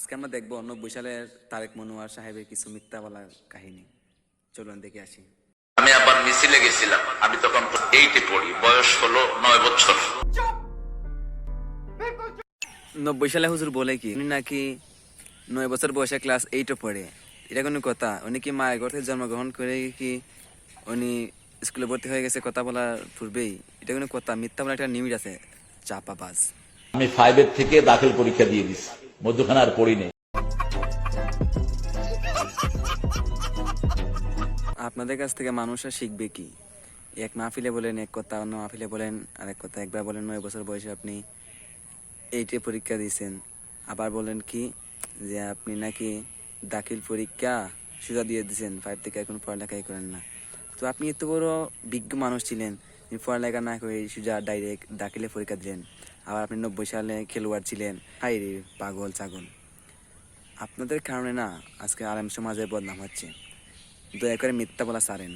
আজকে আমরা দেখবো 90 সালের তারেক মনোয়ার সাহেবের কিছু মিথ্যা বলার কাহিনী। চলুন দেখে আসি। আমি আবার মিছিলে গেছিলাম। আমি তখন 8-এ পড়ি, বয়স হলো 9 বছর। 90 সালে হুজুর বলে কি উনি নাকি 9 বছর বয়সে ক্লাস 8-এ পড়ে। এটা কোনো কথা? উনি কি মায়ের ঘর থেকে জন্মগ্রহণ করে কি উনি স্কুলে ভর্তি হয়ে গেছে কথা বলার পূর্বেই? এটা কোনো কথা? মিথ্যা বলার একটা লিমিট আছে। চাপাবাজ। আমি 5-এর থেকে দাখিল পরীক্ষা দিয়ে দিছি, মধ্যখানে আর পড়ি নেই। আপনাদের কাছ থেকে মানুষরা শিখবে কি? এক মাহফিলে বলেন এক কথা, অন্য মাহফিলে বলেন আরেক কথা। একবার বলেন 9 বছর বয়সে আপনি 8-এ পরীক্ষা দিয়েছেন, আবার বলেন কি যে আপনি নাকি দাখিল পরীক্ষা সোজা দিয়ে দিয়েছেন, 5 থেকে এখন পড়ালেখাই করেন না। তো আপনি এত বড় বিজ্ঞ মানুষ ছিলেন, পড়ালেখা না করে সোজা ডাইরেক্ট দাখিলে পরীক্ষা দিলেন। আবার আপনি 90 সালে খেলোয়াড় ছিলেন। হাই রে পাগল ছাগল! আপনাদের কারণে না আজকে আলেম সমাজের বদনাম হচ্ছে। দয়া করে মিথ্যা বলা ছাড়েন।